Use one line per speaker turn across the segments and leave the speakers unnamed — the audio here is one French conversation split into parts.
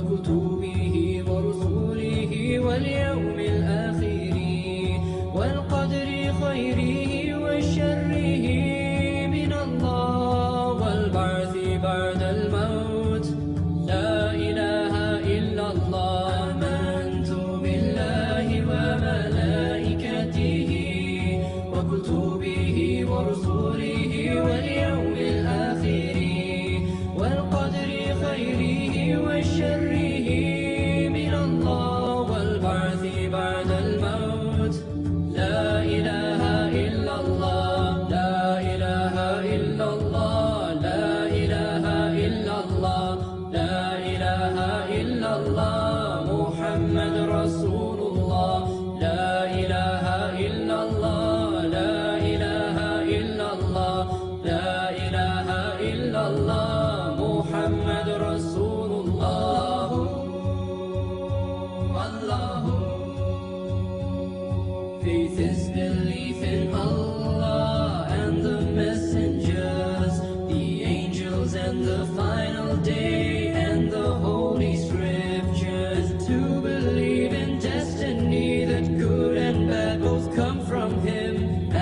وكتبه ورسله واليوم الآخر والقدر خيره وشره من الله والبعث بعد الموت. لا إله إلا الله. آمنت بالله وملائكته وكتبه ورسله واليوم الآخر والقدر خيره وشره من الله والبعث بعد الموت. لا إله إلا الله. لا إله إلا الله. لا إله إلا الله. لا إله إلا الله. محمد رسول الله. لا إله إلا الله. لا إله إلا الله. لا إله إلا الله. محمد رسول الله. الله. Faith is belief in Allah and the messengers, the angels and the final day and the holy scriptures. To believe in destiny that good and bad both come from Him,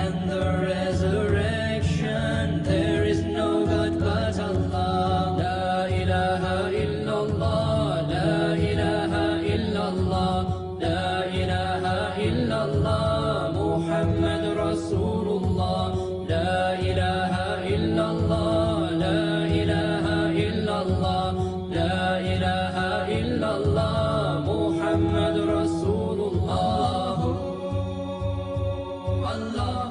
and the resurrection. There is no God but Allah. La ilaha illallah. La ilaha illallah. La ilaha illallah. Muhammad Rasulullah. La ilaha illallah. La ilaha illallah. La ilaha illallah. Muhammad Rasulullah. Allah.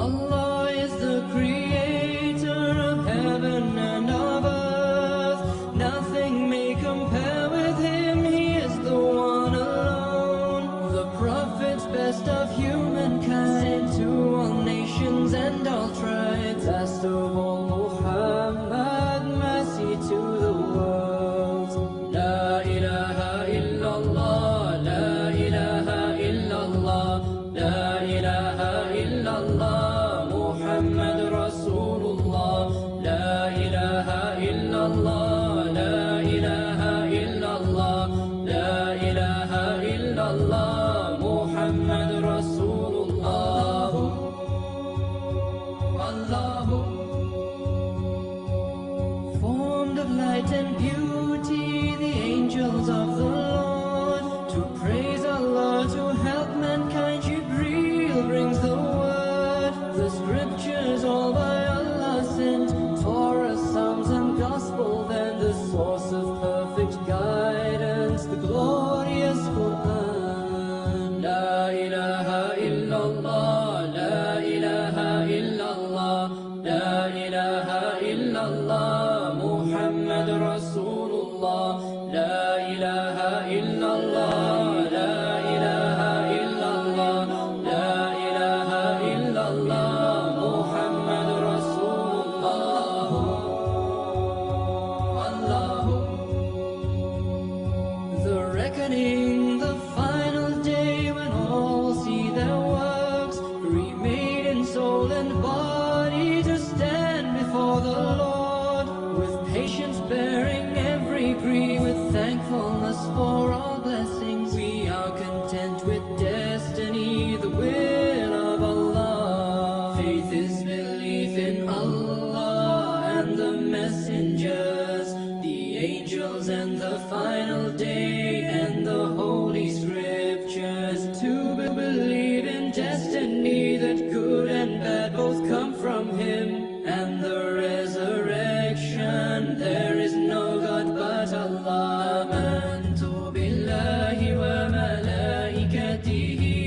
Allah is the creator of heaven and of earth. Nothing may compare with Him. He is the one alone. The prophets, best of humankind, to all nations and all tribes. Last of all, Muhammad, mercy to the world. La ilaha illallah. La ilaha illallah. La ilaha illallah. Muhammad Rasulullah. La ilaha illallah. La ilaha illallah. La ilaha illallah. Muhammad Rasulullah. Allah. Formed of light and beauty, the angels of the Lord, to praise Allah, to help mankind, Jibreel brings the word. The scriptures all by Allah sent, Torah, Psalms and Gospel, then the source of perfect guidance, the glorious Quran. La ilaha illallah. La ilaha illallah. La ilaha illallah. Muhammad Rasulullah. La ilaha illallah. La ilaha illallah. La ilaha illallah. Muhammad Rasulullah. Allah. The reckoning, the final day when all see their works remade in soul and body to stand before the Lord, with patience bearing every grief, with thankfulness for all blessings. We are content with destiny, the will of Allah. Faith is belief in Allah and the messengers, the angels and the final day and the holy scriptures. To believe in destiny that good and bad both come from Him, and the resurrection. There is no God but Allah. Amantu billahi wa malaikatihi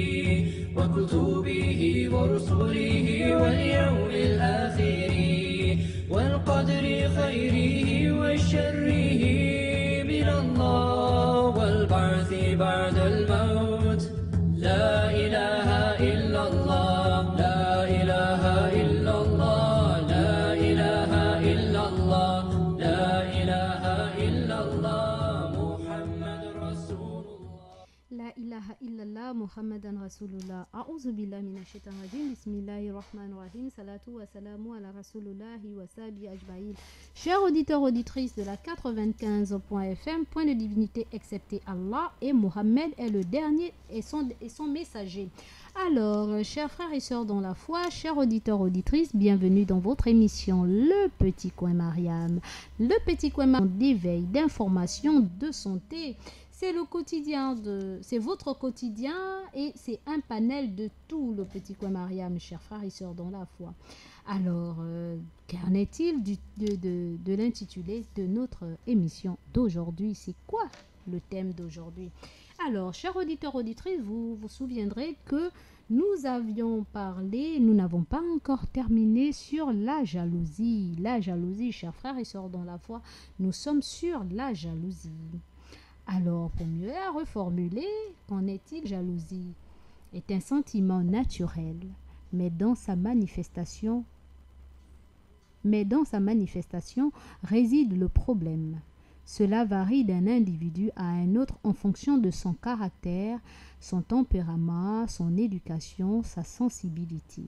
wa kutubihi wa rusulihi wal yawmil akhir wal qadri khayrihi wa sharrihi min Allah wal ba'thi ba'da al maut. La ilaha illallah. La ilaha illallah. La ilaha illallah. La ilaha illallah. Muhammad Rasulullah.
La ilaha illallah Muhammadan Rasulullah. A'udhu billahi minash shaitanir rajim. Bismillahir rahmanir rahim. Salatu wa salamu ala Rasulullahi wa sahbihi ajma'in. Chers auditeurs, auditrices de la 95.fm, point de divinité excepté Allah, et Mohammed est le dernier et son messager. Alors, chers frères et sœurs dans la foi, chers auditeurs, auditrices, bienvenue dans votre émission Le Petit Coin Mariam. Le Petit Coin Mariam d'éveil, d'information, de santé. C'est le quotidien c'est votre quotidien et c'est un panel de tout le Petit Coin Mariam, chers frères et sœurs dans la foi. Alors, qu'en est-il de l'intitulé de notre émission d'aujourd'hui? C'est quoi le thème d'aujourd'hui? Alors, chers auditeurs, auditrices, vous vous souviendrez que nous n'avons pas encore terminé sur la jalousie. La jalousie, chers frères et sœurs dans la foi, nous sommes sur la jalousie. Alors, pour mieux la reformuler, qu'en est-il? Jalousie est un sentiment naturel, mais dans sa manifestation réside le problème. Cela varie d'un individu à un autre en fonction de son caractère, son tempérament, son éducation, sa sensibilité.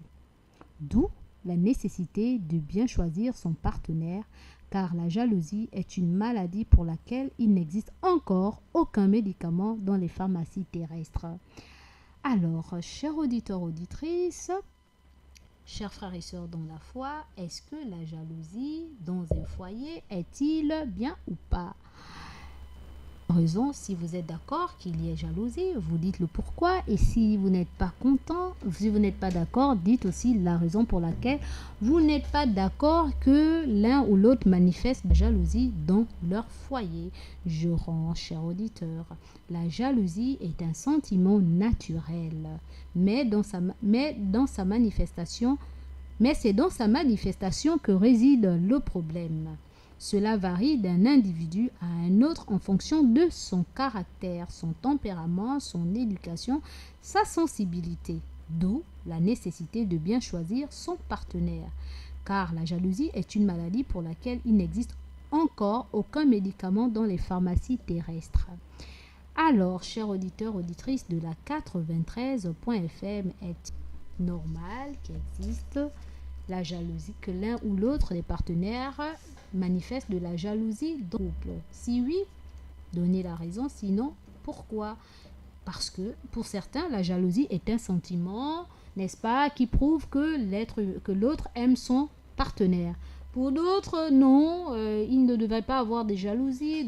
D'où la nécessité de bien choisir son partenaire, car la jalousie est une maladie pour laquelle il n'existe encore aucun médicament dans les pharmacies terrestres. Alors, chers auditeurs, auditrices, chers frères et sœurs dans la foi, est-ce que la jalousie dans un foyer est-il bien ou pas? Raison, si vous êtes d'accord qu'il y ait jalousie, vous dites le pourquoi, et si vous n'êtes pas content, si vous n'êtes pas d'accord, dites aussi la raison pour laquelle vous n'êtes pas d'accord que l'un ou l'autre manifeste la jalousie dans leur foyer. Je rends, chers auditeurs, la jalousie est un sentiment naturel, mais c'est dans sa manifestation que réside le problème. Cela varie d'un individu à un autre en fonction de son caractère, son tempérament, son éducation, sa sensibilité. D'où la nécessité de bien choisir son partenaire. Car la jalousie est une maladie pour laquelle il n'existe encore aucun médicament dans les pharmacies terrestres. Alors, chers auditeurs, auditrices de la 93.fm, est normal qu'existe la jalousie, que l'un ou l'autre des partenaires manifeste de la jalousie dans le couple? Si oui, donnez la raison, sinon pourquoi? Parce que pour certains, la jalousie est un sentiment, n'est-ce pas, qui prouve que l'autre aime son partenaire. Pour d'autres, non, il ne devrait pas avoir de jalousie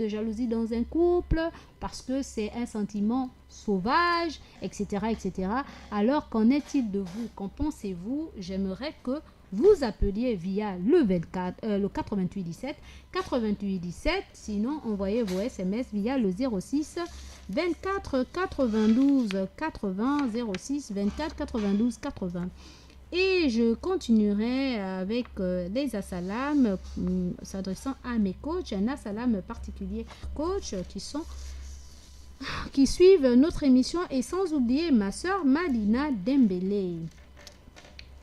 dans un couple, parce que c'est un sentiment sauvage, etc., etc. Alors, qu'en est-il de vous? Qu'en pensez-vous? J'aimerais que vous appeliez via le 88 17, sinon envoyez vos SMS via le 06 24 92 80 06 24 92 80. Et je continuerai avec des assalams s'adressant à mes coachs, un assalam particulier coach qui suivent notre émission, et sans oublier ma sœur Madina Dembélé.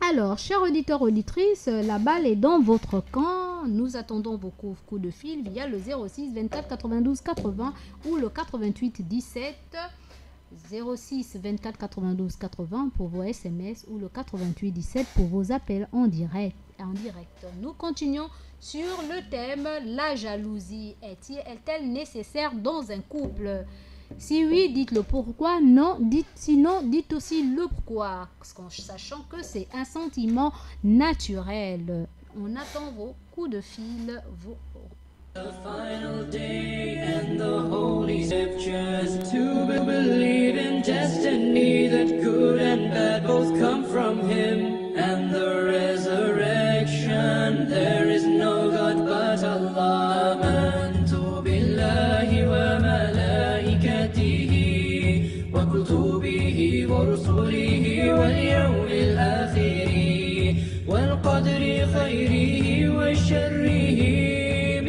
Alors, chers auditeurs, auditrices, la balle est dans votre camp. Nous attendons vos coups de fil via le 06 24 92 80 ou le 88 17 06 24 92 80 pour vos SMS ou le 88 17 pour vos appels en direct. Nous continuons sur le thème la jalousie. Est-elle nécessaire dans un couple? Si oui, dites le pourquoi. Non, sinon, dites aussi le pourquoi. Sachant que c'est un sentiment naturel. On attend vos coups de fil.
The final day and the holy scriptures, to believe in destiny, that good and bad both come from him, and the resurrection. There is no God but Allah. Amantu billahi wa malaikatihi wa kutubihi wa rusulihi wal yawmil akhiri wal qadri khayrihi wa sharrihi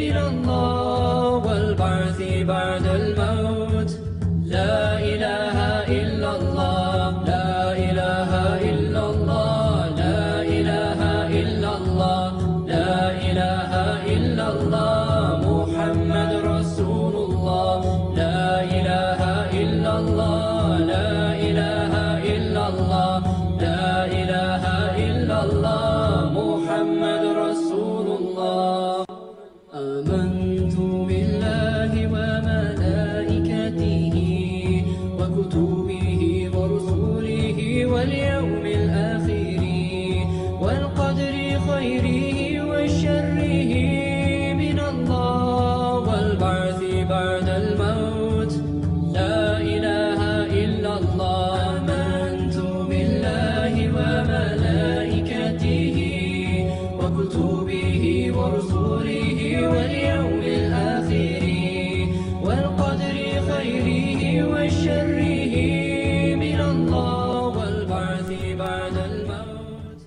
الله والبعث بعد الموت. لا إله إلا الله، لا إله إلا الله، لا إله إلا الله، لا إله إلا الله، محمد رسول الله. لا إله إلا الله، آمنت بالله وملائكته وكتبه ورسله واليوم الآخر والقدر خيره وشره من الله والبعث بعد الموت لا إله إلا الله آمنت بالله وملائكته وكتبه ورسله واليوم الآخر والقدر خيره وشره من الله والبعث بعد الموت.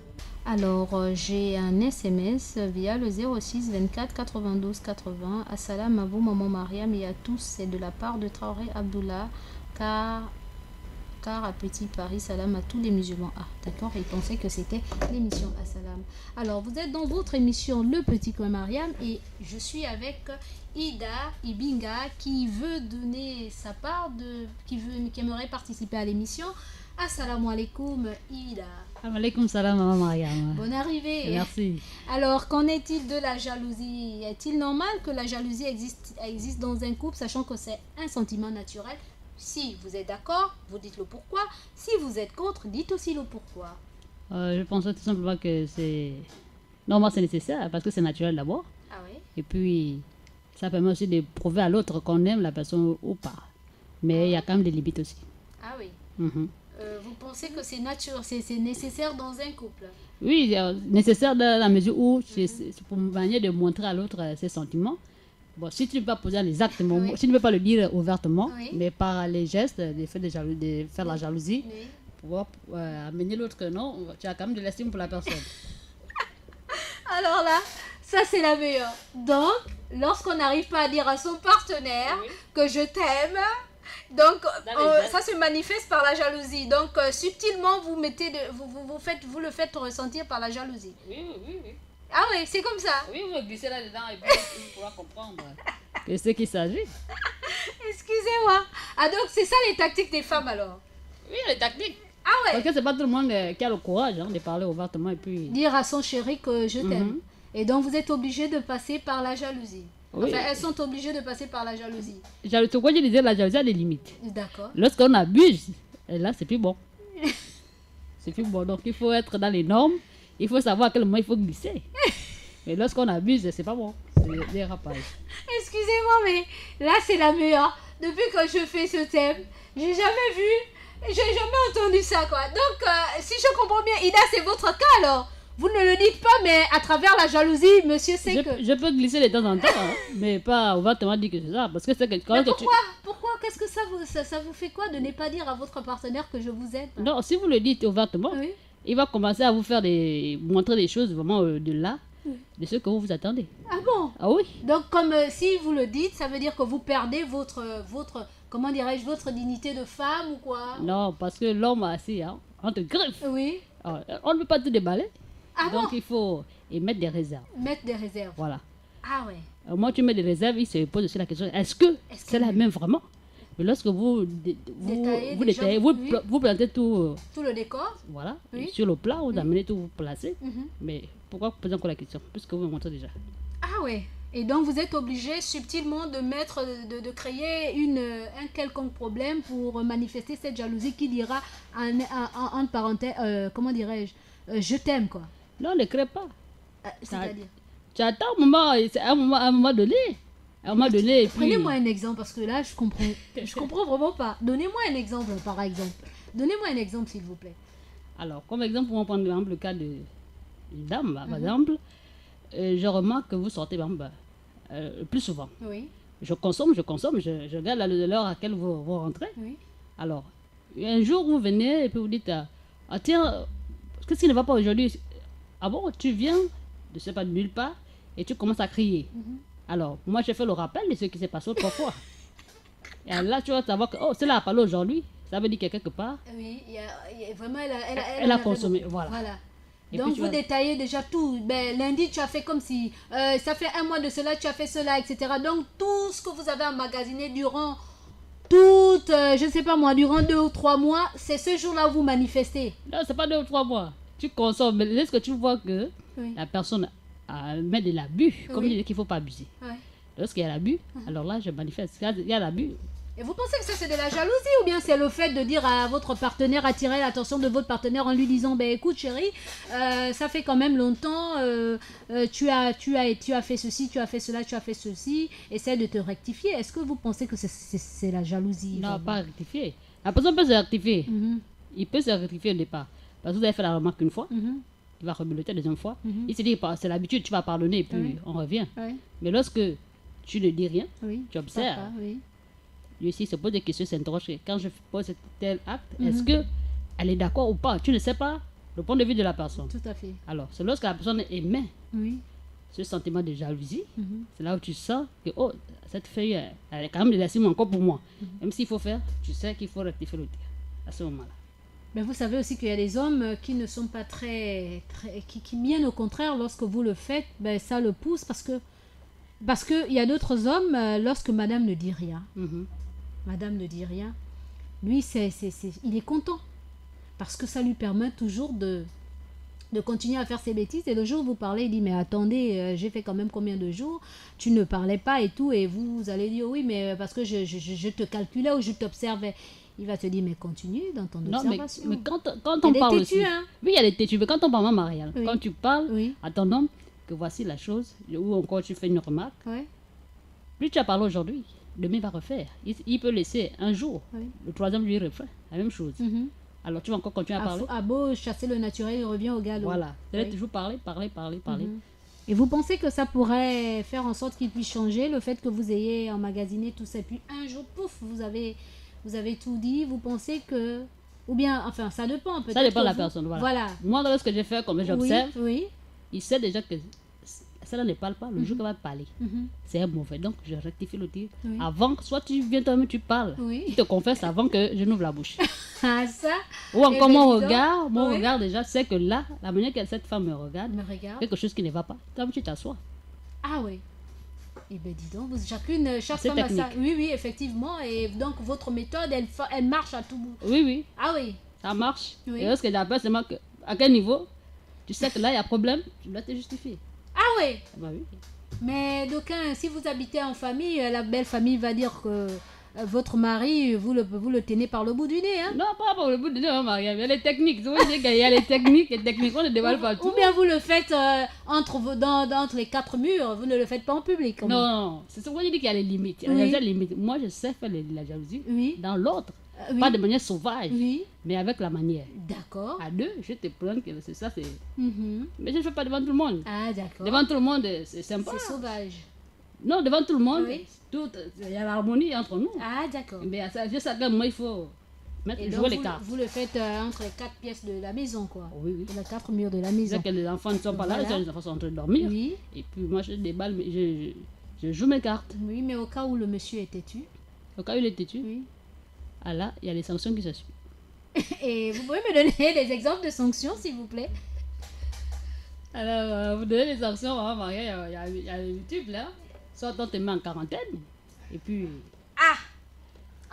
Alors, j'ai un SMS via le 06 24 92 80. Assalam à vous, maman Mariam, et à tous. C'est de la part de Traoré Abdullah, car à Petit Paris, salam à tous les musulmans. Ah, d'accord, il pensait que c'était l'émission Assalam. Alors, vous êtes dans votre émission Le Petit Coin Mariam, et je suis avec Ida Ibinga qui veut donner sa part, qui aimerait participer à l'émission. Assalamu alaikum, Ida.
Alaikum salam, maman Mariam.
Bonne arrivée.
Merci.
Alors, qu'en est-il de la jalousie? Est-il normal que la jalousie existe dans un couple, sachant que c'est un sentiment naturel? Si vous êtes d'accord, vous dites le pourquoi. Si vous êtes contre, dites aussi le pourquoi.
Je pense tout simplement que c'est... Normalement, c'est nécessaire parce que c'est naturel d'abord.
Ah oui?
Et puis, ça permet aussi de prouver à l'autre qu'on aime la personne ou pas. Mais il y a quand même des limites aussi.
Ah oui.
Mhm.
Vous pensez que c'est nécessaire dans un couple?
Oui, nécessaire dans la mesure où c'est pour une manière de montrer à l'autre ses sentiments. Bon, si tu ne peux pas poser les actes,
Oui.
si tu ne peux pas le dire ouvertement,
Oui.
mais par les gestes, de faire la jalousie,
Oui.
pour amener l'autre que non, tu as quand même de l'estime pour la personne.
Alors là, ça c'est la meilleure. Donc, lorsqu'on n'arrive pas à dire à son partenaire
Oui.
que je t'aime, donc
Dans les
ça se manifeste par la jalousie. Donc subtilement vous le faites ressentir par la jalousie.
Oui.
Ah oui, c'est comme ça.
Oui, vous me glissez là-dedans et puis on pourra comprendre que c'est qu'il s'agit.
Excusez-moi. Ah donc c'est ça les tactiques des femmes alors.
Oui, les tactiques.
Ah ouais.
Parce que c'est pas tout le monde qui a le courage de parler ouvertement et puis...
Dire à son chéri que je t'aime.
Mhm.
Et donc vous êtes obligé de passer par la jalousie.
Oui.
Enfin, elles sont obligées de passer par la jalousie.
Pourquoi je disais la jalousie a des limites.
D'accord.
Lorsqu'on abuse, et là c'est plus bon. C'est plus bon. Donc il faut être dans les normes. Il faut savoir à quel moment il faut glisser. Mais lorsqu'on abuse, c'est pas bon. C'est des rapages.
Excusez-moi, mais là c'est la meilleure. Depuis que je fais ce thème, j'ai jamais entendu ça quoi. Donc si je comprends bien, Ida, c'est votre cas alors. Vous ne le dites pas, mais à travers la jalousie, monsieur sait que...
Je peux glisser de temps en temps, hein, mais pas ouvertement dire que c'est ça. Parce que c'est que quand
Mais
que
pourquoi qu'est-ce que ça vous fait quoi de ne pas dire à votre partenaire que je vous aime?
Non, si vous le dites ouvertement,
Oui.
il va commencer à vous faire montrer des choses vraiment au-delà de ce que vous vous attendez.
Ah bon?
Ah oui?
Donc comme si vous le dites, ça veut dire que vous perdez votre comment dirais-je, votre dignité de femme ou quoi?
Non, parce que l'homme assis, hein, on te griffe.
Oui.
Alors, on ne peut pas tout déballer.
Ah
Donc
bon?
il faut mettre des réserves.
Mettre des réserves.
Voilà.
Ah ouais.
Au moins tu mets des réserves, il se pose aussi la question, est-ce que c'est la même vraiment? Mais lorsque vous
Détaillez
vous
déjà,
détaillez,
oui.
vous plantez tout,
Tout le décor.
voilà,
Oui.
sur le plat, vous amenez tout, vous placez.
Mhm.
Mais pourquoi vous posez encore la question? Puisque vous me montrez déjà.
Ah ouais. Et donc vous êtes obligé subtilement de créer un quelconque problème pour manifester cette jalousie qui dira en parenthèse, comment dirais-je, je t'aime quoi.
Non, ne crée pas.
C'est-à-dire.
Tu attends un moment donné. À un moment donné, et puis...
Prenez-moi un exemple parce que là je comprends vraiment pas. Donnez-moi un exemple par exemple. Donnez-moi un exemple s'il vous plaît.
Alors, comme exemple, on va prendre par exemple, le cas d'une dame, par exemple. Je remarque que vous sortez par exemple, plus souvent.
Oui.
Je consomme, je regarde l'heure à laquelle vous rentrez.
Oui.
Alors, un jour, vous venez et puis vous dites, ah tiens, qu'est-ce qui ne va pas aujourd'hui? Ah bon, tu viens, je ne sais pas, de nulle part, et tu commences à crier. Alors, moi, j'ai fait le rappel de ce qui s'est passé autrefois. Et là, tu vas savoir que, oh, c'est là à parler aujourd'hui. Ça veut dire que quelque part,
Oui, il y a vraiment, elle
a
en avait
consommé,
beaucoup.
voilà. Et
Donc
puis, tu
vous
vas-
détaillez déjà tout. Ben, lundi, tu as fait comme si, ça fait un mois de cela, tu as fait cela, etc. Donc tout ce que vous avez emmagasiné durant je ne sais pas moi, durant 2 ou 3 mois, c'est ce jour-là où vous manifestez.
Non, c'est pas 2 ou 3 mois. Tu consommes, mais est-ce que tu vois que
Oui.
la personne met de l'abus, comme
Oui.
il dit qu'il ne faut pas abuser.
Ouais.
Lorsqu'il y a l'abus, alors là, je manifeste. Il y a l'abus.
Et vous pensez que ça c'est de la jalousie ou bien c'est le fait de dire à votre partenaire, attirer l'attention de votre partenaire en lui disant ben écoute chérie, ça fait quand même longtemps, tu as fait ceci, tu as fait cela, tu as fait ceci, essaie de te rectifier. Est-ce que vous pensez que c'est la jalousie?
Non, pas rectifier. La personne peut se rectifier.
Mhm,
Il peut se rectifier au départ. Parce que vous avez fait la remarque une fois,
mhm,
il va rebeloter la deuxième fois.
mhm.
Il se dit, c'est l'habitude, tu vas pardonner et puis
Oui.
on revient.
Oui,
Mais lorsque tu ne dis rien,
oui.
tu observes.
Papa, oui.
Lui aussi se pose des questions, s'interroge. Quand je pose tel acte,
Mhm.
est-ce que elle est d'accord ou pas? Tu ne sais pas le point de vue de la personne.
Tout à fait.
Alors, c'est lorsque la personne émet
Oui.
ce sentiment de jalousie,
Mhm.
c'est là où tu sens que, oh, cette fille, elle est quand même de l'estime encore pour moi. Même s'il faut faire, tu sais qu'il faut rectifier le tir à ce moment-là.
Mais vous savez aussi qu'il y a des hommes qui ne sont pas qui bien au contraire, lorsque vous le faites, ben, ça le pousse parce que il y a d'autres hommes, lorsque madame ne dit rien,
Mhm.
madame ne dit rien, lui, il est content. Parce que ça lui permet toujours de continuer à faire ses bêtises. Et le jour où vous parlez, il dit, mais attendez, j'ai fait quand même combien de jours, tu ne parlais pas et tout, et vous allez dire, oui, mais parce que je te calculais ou je t'observais. Il va te dire, mais continue dans ton
Non, mais
observation.
quand
Il y
on
a des
parle
têtus,
aussi.
hein.
Oui, il y a des têtus. Mais quand on parle, Marianne,
Oui.
quand tu parles
Oui,
à ton homme, que voici la chose, ou encore tu fais une remarque,
ouais,
plus tu as parlé aujourd'hui, demain il va refaire. Il peut laisser un jour,
oui.
le troisième lui refait la même chose.
Mhm.
Alors tu vas encore continuer à parler.
À beau chasser le naturel, il revient au galop.
Voilà. Tu vas
Oui.
toujours parler.
Mhm. Et vous pensez que ça pourrait faire en sorte qu'il puisse changer, le fait que vous ayez emmagasiné tout ça, et puis un jour, pouf, vous avez tout dit, vous pensez que... Ou bien, enfin, ça dépend peut-être.
Ça dépend de la
que
personne. Voilà.
Voilà.
Moi, lorsque j'ai fait comme
Oui,
j'observe,
oui.
il sait déjà que celle-là ne parle pas. Le jour qu'elle va parler,
Mhm.
c'est un mauvais. Donc je rectifie le tir.
Oui.
Avant, soit tu viens toi-même, tu parles.
Oui.
Tu te confesses avant que je n'ouvre la bouche.
Ah, ça,
Ou encore
ben,
mon
dis donc.
regard. Mon
Oui.
regard déjà, c'est que là, la manière que cette femme me regarde,
me regarde.
quelque chose qui ne va pas. Toi, tu t'assois.
Ah oui. Eh bien, dis donc, chaque
C'est
femme a ça.
technique.
Oui, oui, effectivement. Et donc, votre méthode, elle marche à tout bout.
Oui, oui,
Ah oui.
ça marche.
Oui.
Et lorsque j'appelle seulement que, à quel niveau, tu sais que là, il y a problème, tu dois te justifier.
Ah oui.
Bah oui.
Mais d'aucuns, si vous habitez en famille, la belle famille va dire que votre mari, vous le tenez par le bout du nez. Hein?
Non, pas pour le bout de nez, hein, Maria. Il y a les techniques. Tu vois, il y a les techniques. Les techniques, on ne dévoile pas tout.
Ou bien vous le faites entre les quatre murs, vous ne le faites pas en public. quand même.
Non, c'est ce qu'on dit qu'il y a les limites. Il y a
Oui.
des limites. Moi, je sais faire la jalousie
Oui.
dans l'autre.
Oui.
Pas de manière sauvage,
Oui.
mais avec la manière.
D'accord.
À deux, je te prends que c'est ça.
Mhm.
Mais je ne fais pas devant tout le monde.
Ah, d'accord.
Devant tout le monde, c'est sympa.
C'est sauvage.
Non, devant tout le monde,
Oui.
il y a l'harmonie entre nous.
Ah, d'accord.
Mais je sais que moi, il faut
Et
jouer
donc,
les cartes.
vous le faites entre les quatre pièces de la maison, quoi.
Oui, oui.
Les quatre murs de la
C'est
maison.
que les enfants ne sont pas là,
Voilà.
les enfants sont en train de dormir.
Oui.
Et puis moi, je déballe, mais je joue mes cartes.
Oui, mais au cas où le monsieur est têtu.
Au cas où il est têtu,
Oui.
ah là, il y a les sanctions qui se suivent.
Et vous pouvez me donner des exemples de sanctions, s'il vous plaît?
Alors, vous donnez les sanctions, hein, Maria, il y a YouTube là. Soit on te met en quarantaine. Et puis,
Ah!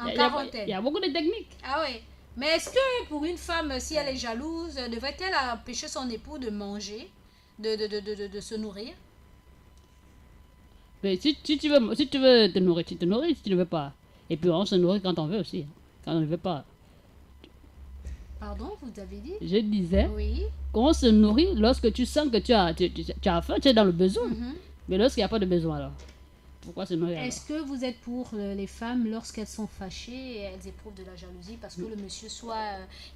En
il y a
quarantaine.
beaucoup de techniques.
Ah oui. Mais est-ce que pour une femme, si elle est jalouse, devrait-elle empêcher son époux de manger, de se nourrir?
Mais si tu veux te nourrir, tu te nourris. Si tu ne veux pas. Et puis, on se nourrit quand on veut aussi. Hein. Quand on ne veut pas.
Pardon, vous avez dit?
Je disais
Oui.
qu'on se nourrit lorsque tu sens que tu as faim, tu es dans le besoin.
Mhm.
Mais lorsqu'il n'y a pas de besoin, alors, pourquoi se nourrir alors?
Est-ce que vous êtes pour les femmes lorsqu'elles sont fâchées et elles éprouvent de la jalousie parce que le monsieur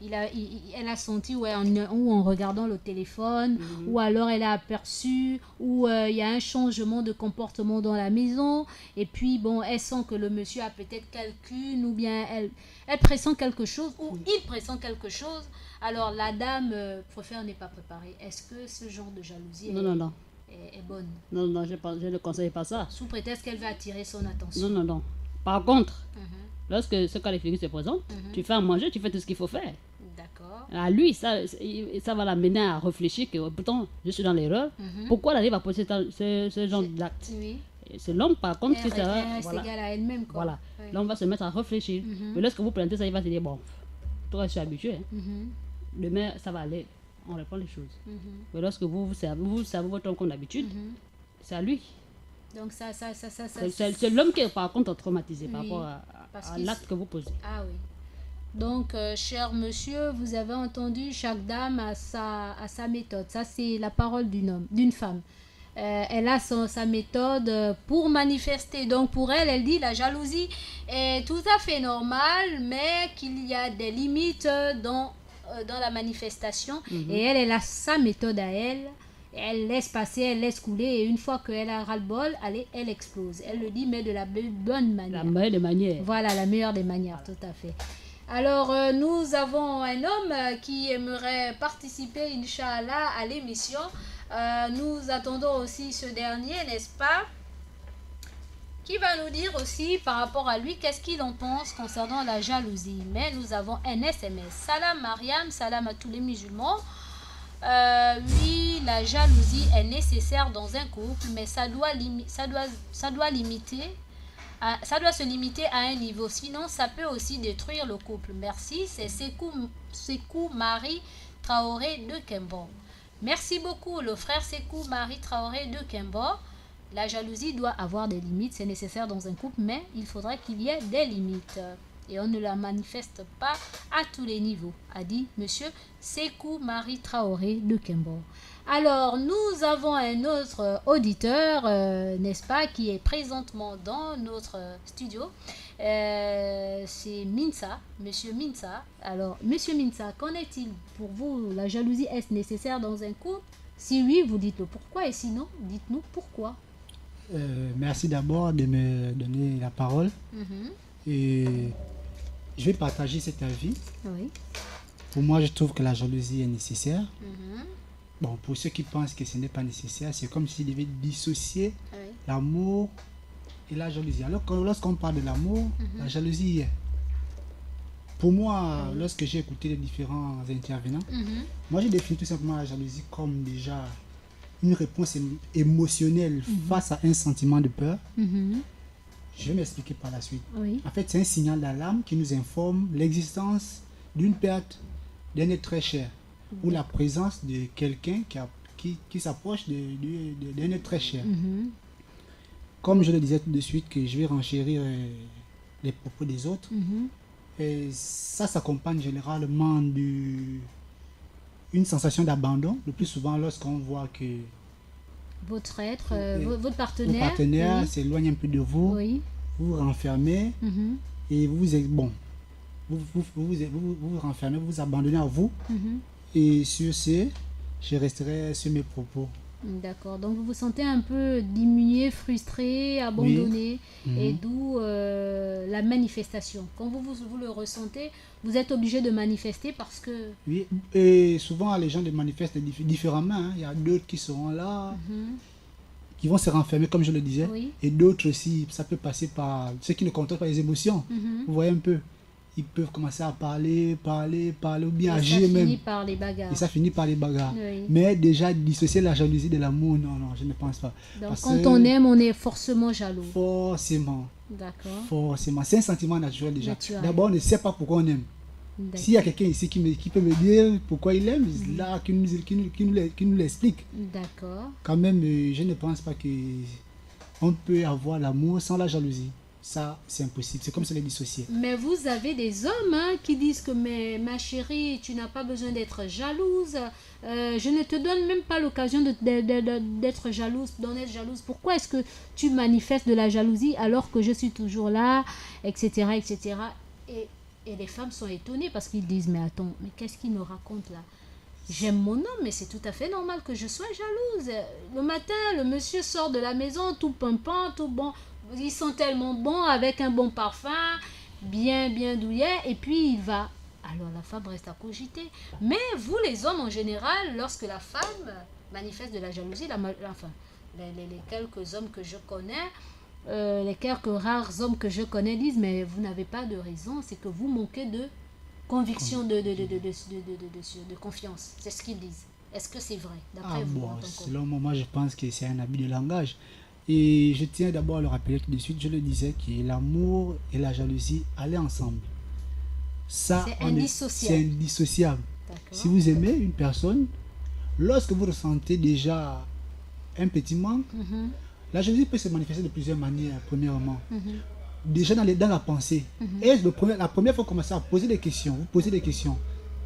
elle a senti ou en regardant le téléphone ou alors elle a aperçu ou il y a un changement de comportement dans la maison et puis bon elle sent que le monsieur a peut-être calcul ou bien elle pressent quelque chose ou il pressent quelque chose alors la dame préfère ne pas préparer. Est-ce que ce genre de jalousie
Non.
est bonne
Non, je ne conseille pas ça.
sous prétexte qu'elle va attirer son attention?
Non. Par contre,
Mhm.
lorsque ce cas de figure se présente,
Mhm.
tu fais à manger, tu fais tout ce qu'il faut faire.
D'accord.
À lui, ça va l'amener à réfléchir que pourtant, je suis dans l'erreur.
Mhm.
Pourquoi elle arrive à poser ce genre d'acte?
Oui.
Et c'est l'homme, par contre, qui
Elle
sera...
reste
Voilà.
égale à elle-même, quoi.
Voilà.
Oui.
L'homme va se mettre à réfléchir.
Mhm.
Mais lorsque vous plantez ça, il va se dire, bon, toi, je suis habitué. Hein.
Mhm.
Demain, ça va aller. On reprend les choses.
Mhm.
Mais lorsque vous servez votre homme comme d'habitude,
Mhm.
c'est à lui
Donc
C'est l'homme qui est par contre traumatisé par
Oui,
rapport
parce
à
qu'il-
l'acte que vous posez.
Ah oui. Donc, cher monsieur, vous avez entendu, chaque dame a sa méthode. Ça, c'est la parole d'une femme. Elle a sa méthode pour manifester. Donc, pour elle, elle dit la jalousie est tout à fait normale, mais qu'il y a des limites dans la manifestation. Et elle a sa méthode à elle. Elle laisse passer, elle laisse couler. Et une fois qu'elle a ras-le-bol, allez, elle explose. Elle le dit, mais de la bonne manière.
La meilleure des manières.
Voilà, la meilleure des manières, tout à fait. Alors, nous avons un homme qui aimerait participer, Inch'Allah, à l'émission. Nous attendons aussi ce dernier, n'est-ce pas? Qui va nous dire aussi, par rapport à lui, qu'est-ce qu'il en pense concernant la jalousie. Mais nous avons un SMS. Salam Mariam, salam à tous les musulmans. Oui, la jalousie est nécessaire dans un couple, mais ça doit se limiter à un niveau, sinon ça peut aussi détruire le couple. Merci, c'est Sekou Marie Traoré de Kembo. Merci beaucoup, le frère Sekou Marie Traoré de Kembo. La jalousie doit avoir des limites, c'est nécessaire dans un couple, mais il faudrait qu'il y ait des limites. Et on ne la manifeste pas à tous les niveaux, a dit monsieur Sekou Marie Traoré de Kembo. Alors, nous avons un autre auditeur, n'est-ce pas, qui est présentement dans notre studio. C'est Minsa, monsieur Minsa. Alors, monsieur Minsa, qu'en est-il pour vous? La jalousie, est-ce nécessaire dans un couple? Si oui, vous dites le pourquoi, et sinon, dites-nous pourquoi.
Merci d'abord de me donner la parole. Et je vais partager cet avis.
Oui.
Pour moi, je trouve que la jalousie est nécessaire. Bon, pour ceux qui pensent que ce n'est pas nécessaire, c'est comme s'ils devaient dissocier
Oui.
l'amour et la jalousie. Alors que lorsqu'on parle de l'amour, la jalousie est. Pour moi, lorsque j'ai écouté les différents intervenants, moi j'ai défini tout simplement la jalousie comme déjà une réponse émotionnelle face à un sentiment de peur. Je vais m'expliquer par la suite.
Oui.
En fait, c'est un signal d'alarme qui nous informe l'existence d'une perte d'un être très cher ou la présence de quelqu'un qui s'approche d'un être très cher. Comme je le disais tout de suite, que je vais renchérir les propos des autres, et ça s'accompagne généralement d'une sensation d'abandon, le plus souvent lorsqu'on voit que
Votre être, votre
vos
partenaire.
partenaires
Oui.
s'éloignent un peu de vous,
Oui.
vous renfermez
Mhm.
et vous vous renfermez, vous vous abandonnez à vous.
Mhm.
Et sur ce, je resterai sur mes propos.
D'accord. Donc vous vous sentez un peu diminué, frustré, abandonné, et d'où la manifestation. Quand vous le ressentez, vous êtes obligé de manifester parce que...
Oui, et souvent les gens les manifestent différemment. Hein. Il y a d'autres qui seront là, qui vont se renfermer, comme je le disais.
Oui.
Et d'autres aussi, ça peut passer par ceux qui ne contrôlent pas les émotions. Vous voyez un peu. Ils peuvent commencer à parler, ou bien
Et
agir
ça
même.
finit par les bagarres.
Et ça finit par les bagarres.
Oui.
Mais déjà, dissocier la jalousie de l'amour, non, je ne pense pas.
Donc
Parce
quand
que
on aime, on est forcément jaloux.
forcément,
D'accord.
c'est un sentiment naturel déjà.
Naturel.
D'abord, on ne sait pas pourquoi on aime.
D'accord.
S'il y a quelqu'un ici qui peut me dire pourquoi il aime, là, qui nous l'explique.
D'accord.
Quand même, je ne pense pas qu'on peut avoir l'amour sans la jalousie. Ça, c'est impossible. C'est comme se les dissocier.
Mais vous avez des hommes qui disent que mais, ma chérie, tu n'as pas besoin d'être jalouse. Je ne te donne même pas l'occasion d'être jalouse, d'en être jalouse. Pourquoi est-ce que tu manifestes de la jalousie alors que je suis toujours là, etc., etc. Et les femmes sont étonnées parce qu'ils disent mais attends, mais qu'est-ce qu'il me raconte là? J'aime mon homme, mais c'est tout à fait normal que je sois jalouse. Le matin, le monsieur sort de la maison tout pimpant, tout bon. Ils sont tellement bons, avec un bon parfum, bien douillet, et puis il va. Alors la femme reste à cogiter. Mais vous, les hommes, en général, lorsque la femme manifeste de la jalousie, les quelques hommes que je connais, les quelques rares hommes que je connais disent, mais vous n'avez pas de raison, c'est que vous manquez de conviction, de confiance. C'est ce qu'ils disent. Est-ce que c'est vrai, d'après vous, en tant qu'homme?
Selon moi, je pense que c'est un abus de langage. Et je tiens d'abord à le rappeler tout de suite, je le disais, que l'amour et la jalousie allaient ensemble. Ça,
C'est indissociable.
C'est indissociable.
D'accord.
Si vous aimez une personne, lorsque vous ressentez déjà un petit manque, La jalousie peut se manifester de plusieurs manières, premièrement. Déjà dans la pensée. Et la première fois que vous commencez à poser des questions, vous posez des questions,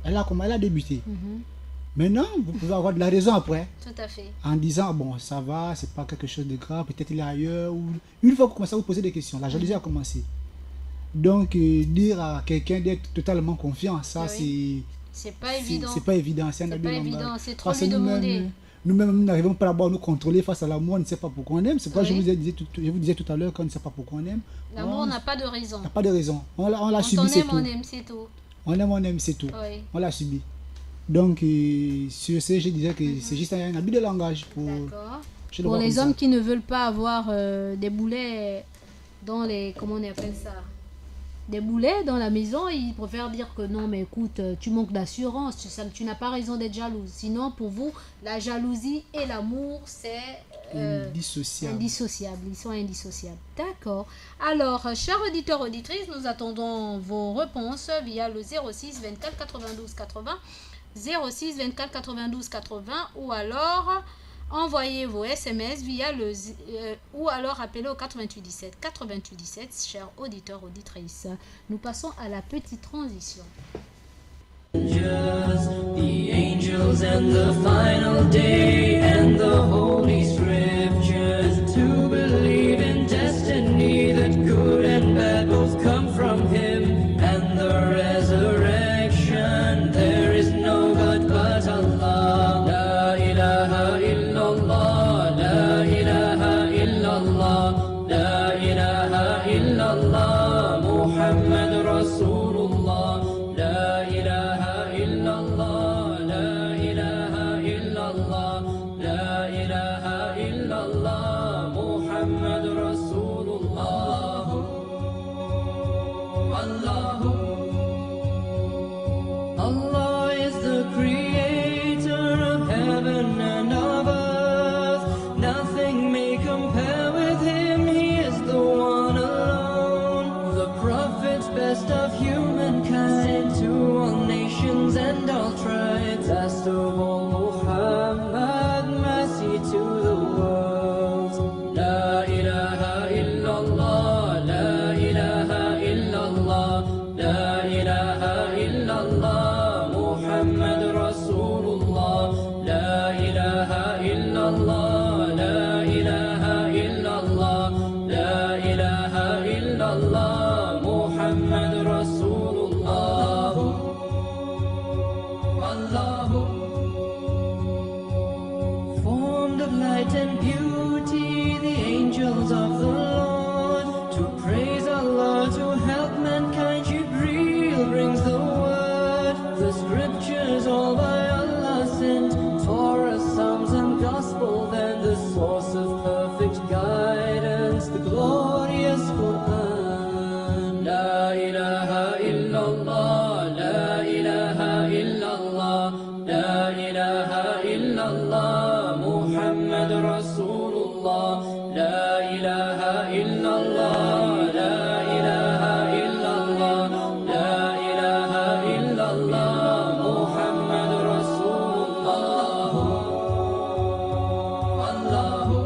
elle a débuté. Maintenant, vous pouvez avoir de la raison après.
Tout à fait.
En disant, bon, ça va, c'est pas quelque chose de grave, peut-être il est ailleurs. Ou... Une fois que vous commencez à vous poser des questions, la jalousie a commencé. Donc, dire à quelqu'un d'être totalement confiant, ça,
c'est pas évident.
C'est pas évident, c'est un
C'est
abus
pas
de langage.
évident, c'est trop
Parce que
lui demander.
nous-mêmes, nous n'arrivons pas à nous contrôler face à l'amour, on ne sait pas pourquoi on aime. C'est pourquoi
Oui.
je vous disais tout à l'heure qu'on ne sait pas pourquoi on aime.
L'amour n'a pas de raison.
n'a pas de raison. On l'a
Quand
subi,
on
c'est
aime,
tout.
on aime, c'est tout.
On aime, c'est tout.
Oui.
On l'a subi. Donc, sur ce, je disais que c'est juste un abus de langage.
D'accord.
Je le
Pour
vois
les
comme
hommes
ça.
qui ne veulent pas avoir des boulets dans les... Comment on appelle ça? Des boulets dans la maison, ils préfèrent dire que non, mais écoute, tu manques d'assurance, tu n'as pas raison d'être jalouse. Sinon, pour vous, la jalousie et l'amour, c'est
Indissociable.
indissociable. Ils sont indissociables. D'accord. Alors, chers auditeurs, auditrices, nous attendons vos réponses via le 06 24 92 80, 06 24 92 80, ou alors envoyez vos SMS via ou alors appelez au 88 17 88 17, chers auditeurs, auditrices. Nous passons à la petite transition.
Just the angels and the final day and the holy scriptures to believe in destiny that good and bad both come from him and the resurrection. There is no God but Allah. La ilaha illallah, la ilaha illallah, la ilaha illallah, Muhammad Rasulullah. La ilaha illallah, la ilaha illallah, la ilaha illallah, Muhammad Rasulullah. Allahu, Allah is the creator of heaven and of earth. Nothing may compare with him, he is the one alone. The prophet, best of humankind, to all nations and all tribes. Last of all, Muhammad, mercy to the world. La ilaha illallah, la ilaha illallah, la ilaha illallah, Muhammad Rasulullah. La ilaha illallah, la ilaha illallah, la ilaha illallah, Muhammad Rasulullah. Allahu, formed of light and beauty, the angels of the Lord, to praise Allah, to help mankind, Jibreel brings the word. The scriptures all by Allah sent, Torah, Psalms and Gospel, then the source of perfect guidance, the glorious Quran. La ilaha illallah, la ilaha illallah, la ilaha illallah, Muhammad Rasulullah. La ilaha illallah, la ilaha illallah, la ilaha illallah, Muhammad Rasulullah. Allahu,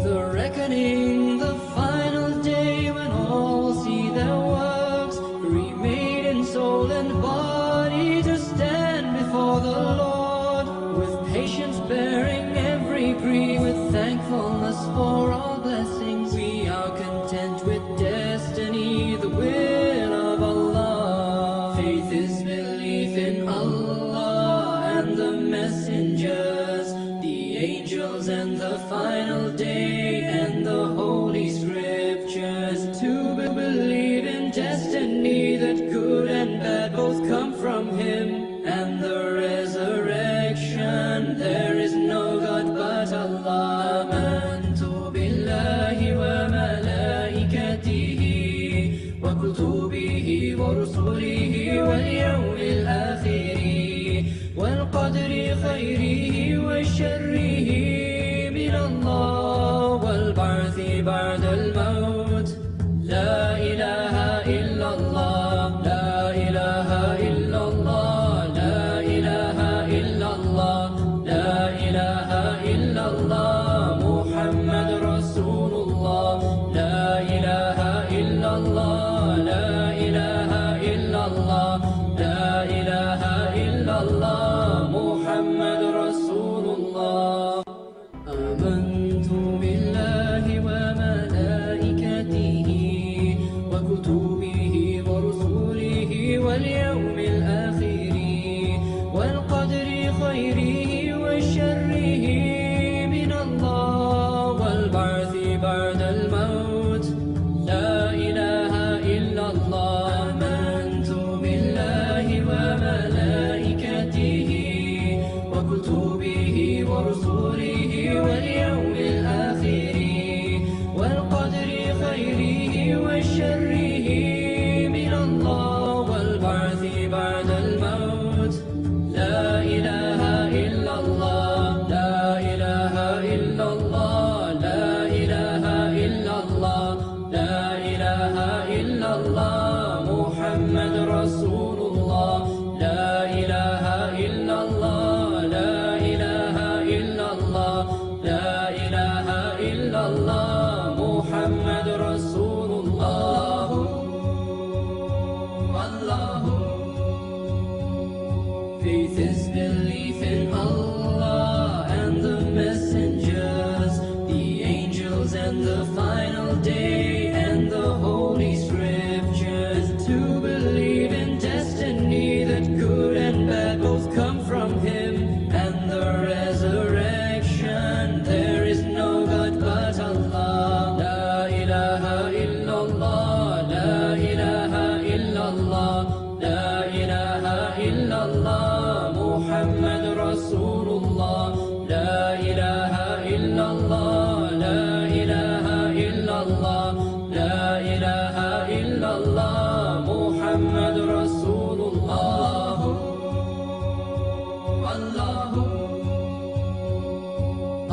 the reckoning, the final day when all see their works remade in soul and body to stand before the Lord, with patience bearing every grief, with thankfulness for all blessings. We are content with destiny, the will of Allah. Faith is belief in Allah and the messengers, the angels and the final day and the holy scriptures. To believe in destiny that good and bad both come from him and the resurrection. There is no God but Allah. Amantu billahi wa malaikatihi wa kutubihi wa rusulihi wal yawmil akhiri wal qadri khayrihi wa sharrihi min Allah wal ba'thi ba'da al maut. La ilaha illallah, la ilaha illallah, la ilaha illallah, la ilaha illallah, بعد الموت لا إله إلا الله آمنت بالله وملائكته وكتبه ورسله واليوم الآخر والقدر خيره وشره من الله والبعث بعد الموت لا إله إلا الله لا إله إلا الله لا إله إلا الله لا إله إلا الله محمد رسول الله لا إله إلا الله لا إله إلا الله لا إله إلا الله محمد رسول الله الله Faith is belief in Allah and the messengers, the angels and the final day and the holy scriptures. To believe in destiny that good and bad both come from Him and the resurrection. There is no God but Allah. La ilaha illallah, la ilaha illallah, la ilaha illallah. محمد رسول الله لا إله إلا الله لا إله إلا الله لا إله إلا الله محمد رسول الله الله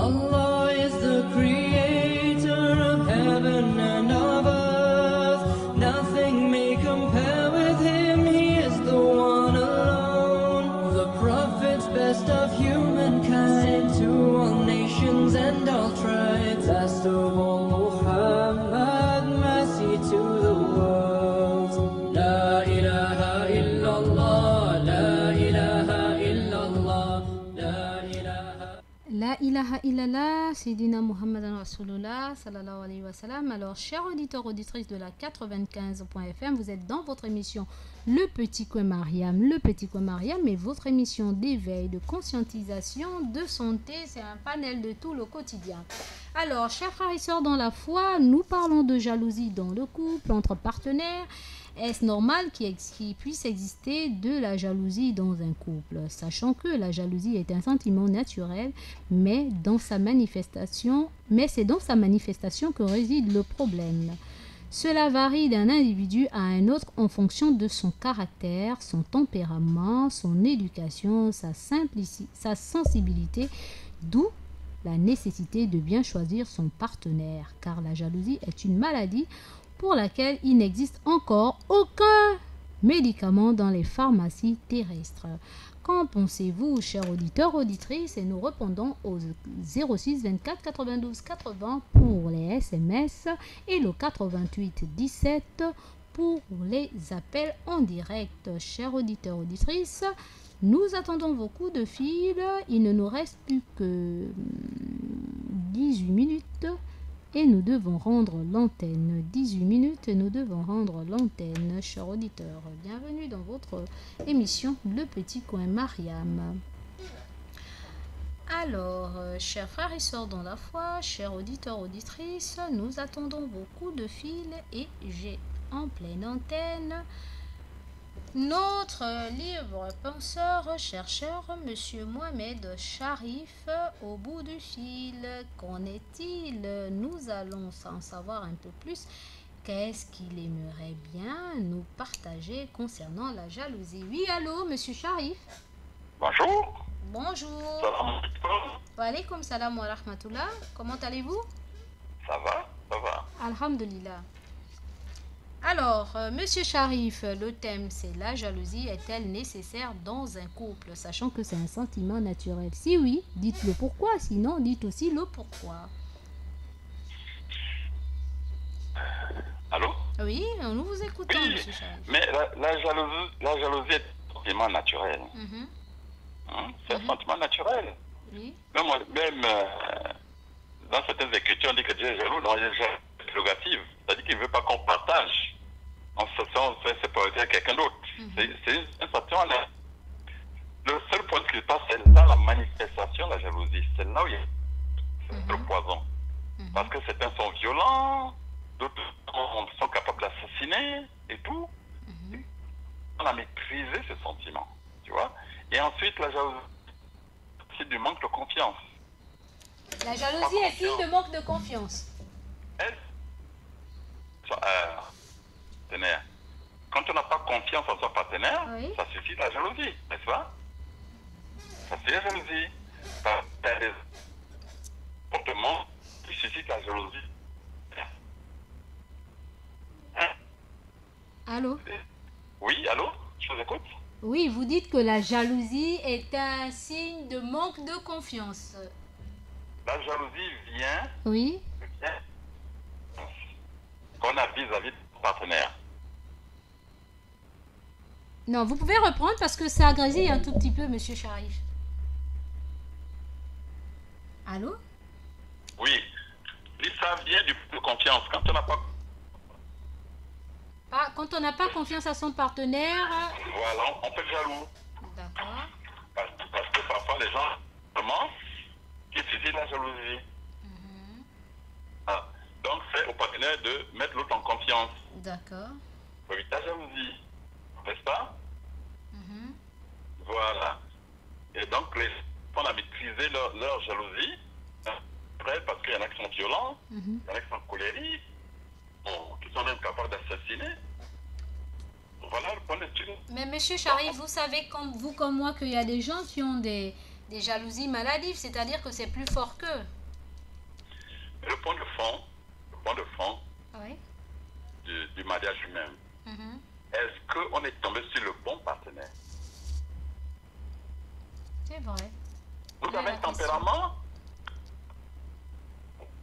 Allah is the creator of heaven and of earth. Nothing may compare with Him. He is the one alone. The prophets, best of humankind, to all nations and all tribes. Last of all, Muhammad, mercy to the world. La ilaha illallah, la ilaha illallah, la ilaha.
La ilaha illallah, Sayyidina Muhammadan Rasulullah, sallallahu alayhi wa sallam. Alors, chers auditeurs, auditrices de la 95.fm, vous êtes dans votre émission Le Petit Coin Mariam. Le Petit Coin Mariam est votre émission d'éveil, de conscientisation, de santé. C'est un panel de tout le quotidien. Alors, chers frères et sœurs dans la foi, nous parlons de jalousie dans le couple, entre partenaires. Est-ce normal qu'il puisse exister de la jalousie dans un couple, sachant que la jalousie est un sentiment naturel, mais c'est dans sa manifestation que réside le problème. Cela varie d'un individu à un autre en fonction de son caractère, son tempérament, son éducation, sa sensibilité, d'où la nécessité de bien choisir son partenaire, car la jalousie est une maladie pour laquelle il n'existe encore aucun médicament dans les pharmacies terrestres. Qu'en pensez-vous, chers auditeurs, auditrices? Et nous répondons au 06 24 92 80 pour les SMS et le 88 17 pour les appels en direct. Chers auditeurs, auditrices, nous attendons vos coups de fil. Il ne nous reste plus que 18 minutes. Et nous devons rendre l'antenne. 18 minutes et nous devons rendre l'antenne. Chers auditeurs, bienvenue dans votre émission Le Petit Coin Mariam. Alors, chers frères et sœurs dans la foi, chers auditeurs, auditrices, nous attendons vos coups de fil et j'ai en pleine antenne notre libre penseur, chercheur, Monsieur Mohamed Sharif, au bout du fil. Qu'en est-il? Nous allons en savoir un peu plus. Qu'est-ce qu'il aimerait bien nous partager concernant la jalousie? Oui, allô, Monsieur Sharif?
Bonjour.
Bonjour.
Salam alaikum.
Wa alaykoum salam wa rahmatullah. Comment allez-vous?
Ça va, ça va.
Alhamdulillah. Alors, Monsieur Sharif, le thème c'est la jalousie est-elle nécessaire dans un couple, sachant que c'est un sentiment naturel? Si oui, dites le pourquoi, sinon dites aussi le pourquoi.
Allô?
Oui, nous vous écoutons,
Oui,
Monsieur Sharif.
mais la jalousie est un sentiment naturel.
Mhm,
C'est un sentiment naturel.
oui.
Même dans certaines écritures, on dit que Dieu est jaloux, dans les prérogatives. C'est-à-dire qu'il ne veut pas qu'on partage en se faisant ses priorités à quelqu'un d'autre. C'est un sentiment. Le seul point qui se passe, c'est dans la manifestation de la jalousie. C'est là où il y a le poison. Parce que certains sont violents, d'autres sont capables d'assassiner et tout. On a maîtrisé ce sentiment, tu vois. Et ensuite, la jalousie, c'est du manque de confiance.
La jalousie est signe de manque de confiance.
Partenaire. Quand on n'a pas confiance en son partenaire,
Oui.
ça suscite la jalousie, n'est-ce pas? Ça c'est la jalousie. Ça, c'est des comportements qui suscitent la jalousie. Hein?
Allô?
Oui, allô? Je vous écoute?
Oui, vous dites que la jalousie est un signe de manque de confiance.
La jalousie vient
Oui.
qu'on a vis-à-vis de son partenaire.
Non, vous pouvez reprendre parce que ça grésille un tout petit peu, monsieur Sharif. Allô?
Oui, ça vient du manque de confiance. Quand on n'a pas,
Quand on n'a pas confiance à son partenaire.
voilà, on peut être jaloux.
D'accord.
Parce que parfois les gens mentent qui suscitent la jalousie. Ah, donc c'est au partenaire de mettre l'autre en confiance
D'accord.
pour éviter la jalousie. N'est-ce pas? Voilà. Et donc on a maîtrisé leur jalousie. Après, parce qu'il y en a qui sont violents, il y en a qui sont colériques, qui sont même capables d'assassiner. Voilà le point de vue.
Mais monsieur Sharif, vous savez comme vous comme moi qu'il y a des gens qui ont des jalousies maladives, c'est-à-dire que c'est plus fort qu'eux.
Le point de fond
Oui.
du mariage lui-même, est-ce qu'on est tombé sur le bon partenaire?
C'est vrai.
Vous
Quelle est
avez
la
un tempérament,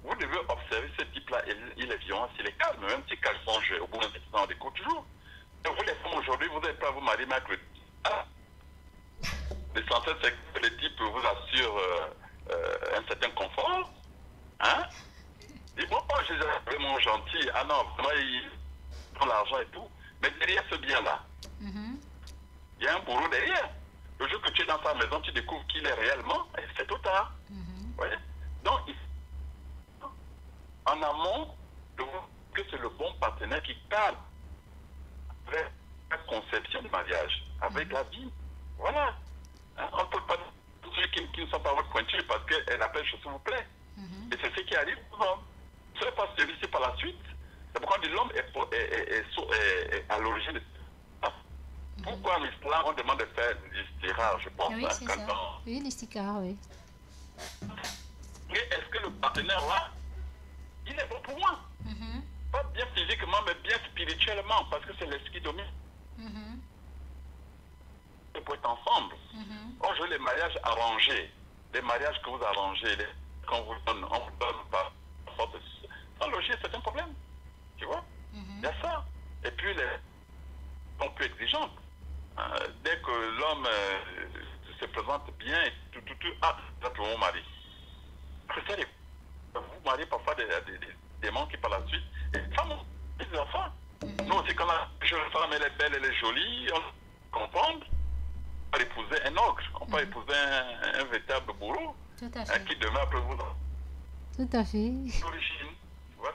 vous devez observer ce type-là. Il est violent, s'il est calme, même si calme son jeu, au bout d'un temps, on découvre toujours. Et vous, les femmes, aujourd'hui, vous n'avez pas à vous marier avec le. Ah. L'essentiel, c'est que le type vous assure un certain confort. Hein? Et bon, je suis vraiment gentil. Ah non, vraiment, il prend l'argent et tout. Mais derrière ce bien-là, il y a un bourreau derrière. Le jour que tu es dans sa maison, tu découvres qui il est réellement, et c'est trop tard. Ouais. Donc, en amont, de voir que c'est le bon partenaire qui cadre avec la conception du mariage, avec la vie. Voilà. Hein? On ne peut pas dire ceux qui ne sont pas votre pointure parce qu'elle appelle s'il vous plaît. Et c'est ce qui arrive souvent. Ce n'est pas celui-ci par la suite. C'est pourquoi l'homme est à l'origine de ça. Pourquoi en islam on demande de faire l'istihar, je pense.
Oui, c'est ça. Oui, l'istikar, oui.
Mais est-ce que le partenaire là, il est bon pour moi? Pas bien physiquement, mais bien spirituellement, parce que c'est l'esprit qui domine. Et pour être ensemble. On joue les mariages arrangés, les mariages que vous arrangez, qu'on vous donne, on vous donne pas. Sans loger, c'est un problème. Tu vois? Il y a ça. Et puis, on peut exigeante. Dès que l'homme se présente bien, et tout, c'est pour mon mari. Après, vous mariez parfois des manques qui par la suite. Et les femmes ont des enfants. Nous aussi, quand la jeune femme elle est belle, elle est jolie, on comprend. On peut épouser un ogre, on peut épouser un véritable bourreau.
Tout à fait.
Qui demain après vous.
Tout à fait.
L'origine. Tu vas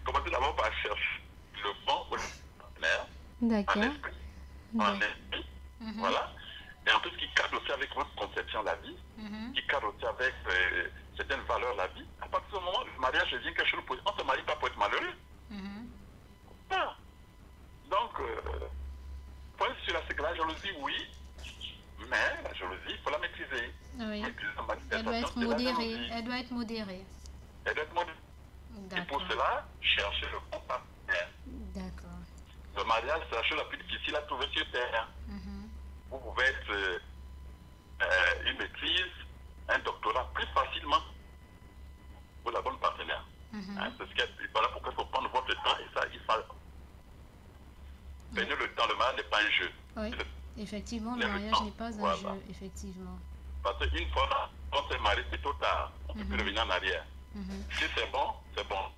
commencer d'abord par chercher le bon partenaire.
D'accord.
En esprit. Voilà. Et en plus, qui cadre aussi avec votre conception de la vie, qui cadre aussi avec certaines valeurs de la vie. À partir de ce moment, le mariage devient quelque chose de positif. On ne se marie pas pour être malheureux. Ah. Donc, point sur la jalousie, oui, mais la jalousie, il faut la maîtriser.
Oui.
Elle
doit être modérée. Elle doit être modérée.
Elle doit être modérée. Et pour cela, chercher le bon partenaire.
D'accord.
Le mariage, c'est la chose la plus difficile à trouver sur Terre. Vous pouvez être une maîtrise, un doctorat plus facilement pour la bonne partenaire. C'est ce qu'il y a. Voilà pourquoi il faut prendre votre temps et ça, il faut. Prenez le temps, le mariage n'est pas un jeu.
Oui, effectivement, le mariage n'est pas un jeu, effectivement.
Parce qu'une fois, quand c'est marié, c'est trop tard. On ne peut plus revenir en arrière. Si c'est bon, c'est bon.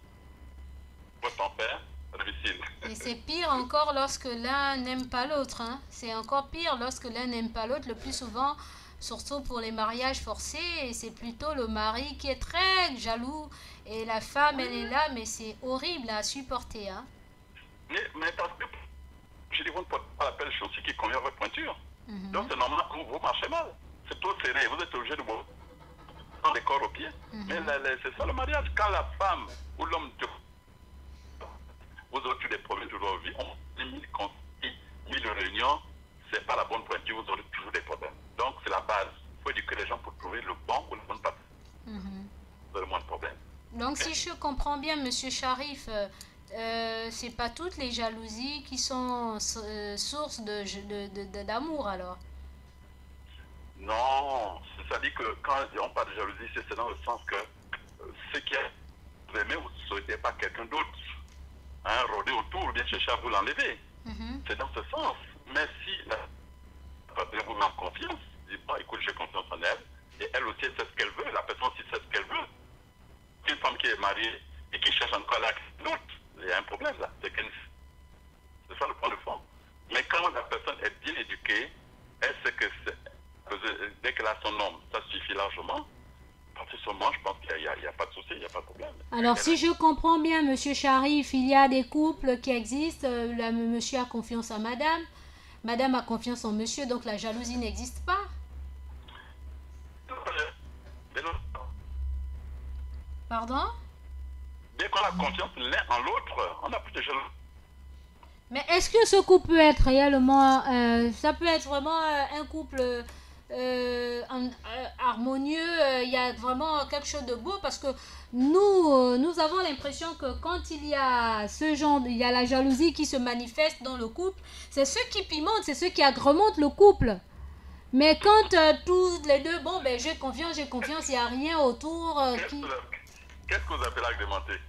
Votre tempère, difficile.
Et c'est pire encore lorsque l'un n'aime pas l'autre. Hein. C'est encore pire lorsque l'un n'aime pas l'autre. Le plus souvent, surtout pour les mariages forcés, c'est plutôt le mari qui est très jaloux Et la femme, elle est là, mais c'est horrible à supporter. Hein.
Mais parce que, je dis, vous ne portez pas la belle chaussure qui convient à votre pointure. Donc c'est normal que vous marchez mal. C'est trop serré, vous êtes obligé de vous prendre des corps aux pieds. Mais c'est ça le mariage. Quand la femme ou l'homme, vous aurez eu des problèmes de votre vie, on a 1000 conseils, 1000 réunions, c'est pas la bonne pointure, vous aurez toujours des problèmes. Donc c'est la base. Il faut éduquer les gens pour trouver le bon ou le bon parti. Vous aurez moins de problèmes.
Donc si je comprends bien, Monsieur Sharif, c'est pas toutes les jalousies qui sont source d'amour alors.
Non, c'est-à-dire que quand on parle de jalousie, c'est dans le sens que ce qui est vous aimez, vous ne souhaitez pas quelqu'un d'autre. Hein, rôder autour, ou bien chercher à vous l'enlever. C'est dans ce sens. Mais si la personne vous met en confiance, dit bon, écoute, j'ai confiance en elle, et elle aussi, elle sait ce qu'elle veut, la personne aussi sait ce qu'elle veut. Une femme qui est mariée et qui cherche encore à l'autre, il y a un problème là. C'est ça le point de fond. Mais quand la personne est bien éduquée, elle sait que dès qu'elle a son homme, ça suffit largement. À partir de ce moment, je pense qu'il n'y a pas de souci, il n'y a pas de problème.
Alors, si je comprends bien, Monsieur Sharif, il y a des couples qui existent. Monsieur a confiance en madame. Madame a confiance en monsieur, donc la jalousie n'existe pas. Pardon?
Dès qu'on a confiance l'un en l'autre, on n'a plus de jalousie.
Mais est-ce que ce couple peut être réellement... ça peut être vraiment un couple harmonieux, il y a vraiment quelque chose de beau parce que nous avons l'impression que quand il y a ce genre, il y a la jalousie qui se manifeste dans le couple, c'est ce qui pimente, c'est ce qui agrémente le couple. Mais quand tous les deux, bon ben j'ai confiance, il n'y a rien autour
Qu'est-ce que vous appelez agrémenter?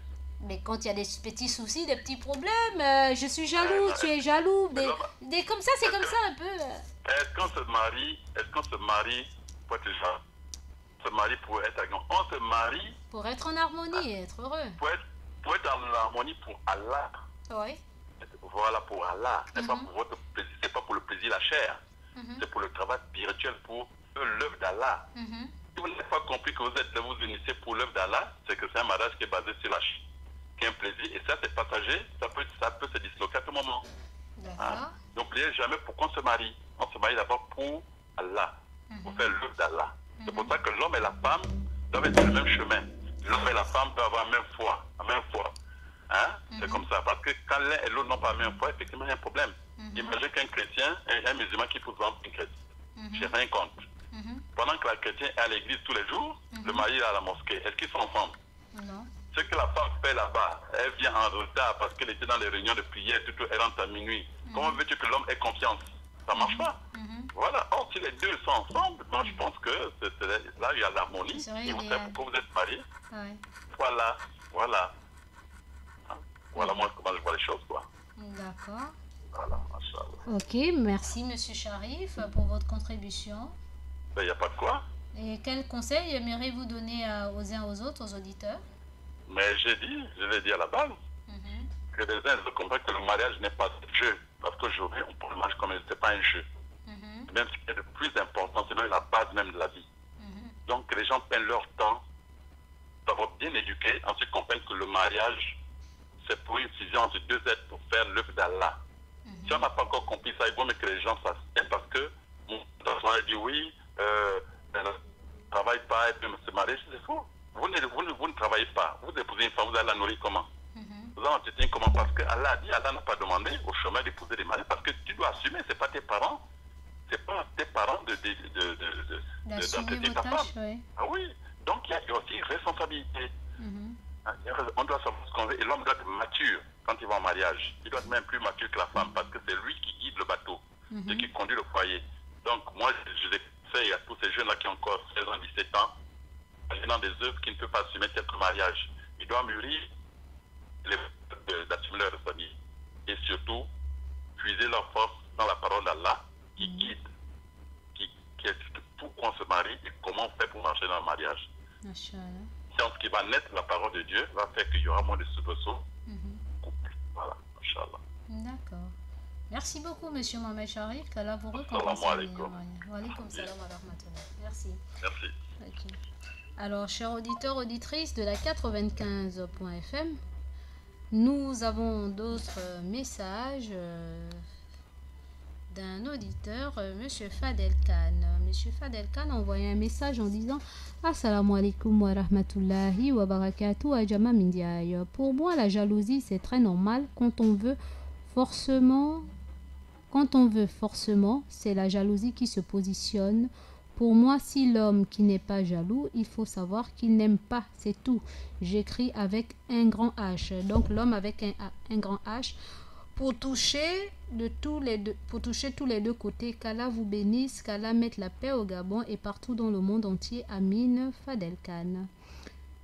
Mais quand il y a des petits soucis, des petits problèmes, je suis jaloux, tu es jaloux, des comme ça, c'est comme ça un peu.
Est-ce qu'on se marie pour être jaloux? On se marie pour être agréable. On se marie
pour être en harmonie et être heureux.
Pour être en harmonie pour Allah.
Oui.
Voilà, pour Allah. C'est pas pour votre plaisir, c'est pas pour le plaisir la chair. C'est pour le travail spirituel, pour l'œuvre d'Allah. Si vous n'avez pas compris que vous unissez pour l'œuvre d'Allah, c'est que c'est un mariage qui est basé sur la chair, qui est un plaisir, et ça c'est passager, ça peut se disloquer à tout moment. Hein? N'oubliez jamais pourquoi on se marie. On se marie d'abord pour Allah, pour faire l'œuvre d'Allah. C'est pour ça que l'homme et la femme doivent être sur le même chemin. L'homme et la femme doivent avoir la même foi. Hein? C'est comme ça. Parce que quand l'un et l'autre n'ont pas la même foi, effectivement, il y a un problème. Imaginez qu'un chrétien et un musulman qui pousse vendre une chrétienne. Je n'ai rien contre. Pendant que la chrétienne est à l'église tous les jours, le mari est à la mosquée. Est-ce qu'ils sont ensemble?
Non.
Ce que la femme fait là-bas, elle vient en retard parce qu'elle était dans les réunions de prière, tout elle rentre à minuit. Comment veux-tu que l'homme ait confiance? Ça ne marche pas. Voilà. Or, si les deux sont ensemble, moi je pense que là, il y a l'harmonie. Et vous savez pourquoi vous êtes mariés. Voilà. Voilà moi comment je vois les choses, quoi.
D'accord.
Voilà, machallah.
Ok, merci Monsieur Sharif pour votre contribution.
Il n'y a pas de quoi.
Et quel conseil aimeriez-vous donner aux uns aux autres, aux auditeurs?
Mais je l'ai dit à la base, que les uns comprennent que le mariage n'est pas un jeu. Parce qu'aujourd'hui, on prend le mariage comme si ce n'est pas un jeu. Même ce qui est le plus important, c'est même la base même de la vie. Donc que les gens prennent leur temps, d'avoir bien éduqué, ensuite comprennent que le mariage, c'est pour une fusion entre deux êtres pour faire l'œuvre d'Allah. Si on n'a pas encore compris ça, il vaut mieux que les gens fassent bien parce que mon patron a dit oui, elle ne travaille pas, et puis se marier, c'est faux. Vous ne travaillez pas. Vous épousez une femme, vous allez la nourrir comment? Vous allez entretenir comment? Parce que Allah a dit, Allah n'a pas demandé au chemin d'épouser des maris parce que tu dois assumer, ce n'est pas tes parents. C'est pas tes parents d'entretenir ta femme.
Oui.
Ah oui, donc il y a aussi une responsabilité. On doit savoir ce qu'on veut et l'homme doit être mature quand il va en mariage. Il doit être même plus mature que la femme parce que c'est lui qui guide le bateau, c'est qui conduit le foyer. Donc moi, je conseille à tous ces jeunes-là qui ont encore 16 ans, 17 ans, dans des œuvres qui ne peuvent pas assumer tel mariage. Ils doivent mûrir d'assumer leur responsabilité et surtout puiser leur force dans la parole d'Allah qui guide, qui explique pourquoi on se marie et comment on fait pour marcher dans le mariage. Science qui va naître la parole de Dieu va faire qu'il y aura moins de soubresauts. Voilà, Inch'Allah.
D'accord. Merci beaucoup, Monsieur Mohamed Sharif. Qu'Allah vous récompense.
Salam alaikum.
Wa alaikum salam wa rahmatullah. Merci.
Merci.
Ok. Alors, chers auditeurs, auditrices de la 95.fm, nous avons d'autres messages d'un auditeur, Monsieur Fadel Khan. Monsieur Fadel Khan a envoyé un message en disant Assalamu alaikum wa rahmatullahi wa barakatuh à Jama Mindiaye. Pour moi, la jalousie, c'est très normal quand on veut forcément, c'est la jalousie qui se positionne. Pour moi, si l'homme qui n'est pas jaloux, il faut savoir qu'il n'aime pas, c'est tout. J'écris avec un grand H. Donc l'homme avec un grand H pour toucher tous les deux côtés. Qu'Allah vous bénisse, qu'Allah mette la paix au Gabon et partout dans le monde entier. Amin. Fadel Khan.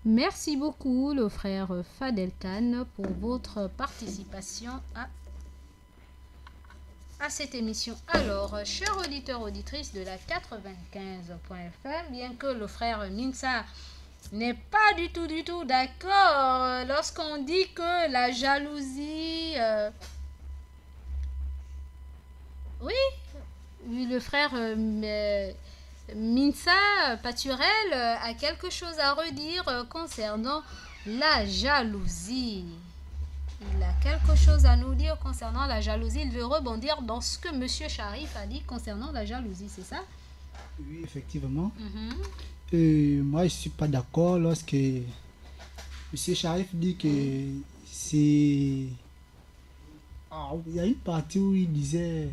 Merci beaucoup le frère Fadel Khan pour votre participation à cette émission. Alors, chers auditeurs, auditrices de la 95.fm, bien que le frère Minsa n'est pas du tout d'accord lorsqu'on dit que la jalousie... Oui, le frère Minsa Paturel a quelque chose à redire concernant la jalousie. Il a quelque chose à nous dire concernant la jalousie. Il veut rebondir dans ce que Monsieur Sharif a dit concernant la jalousie, c'est ça?
Oui, effectivement. Moi, je ne suis pas d'accord lorsque Monsieur Sharif dit que c'est... il y a une partie où il disait...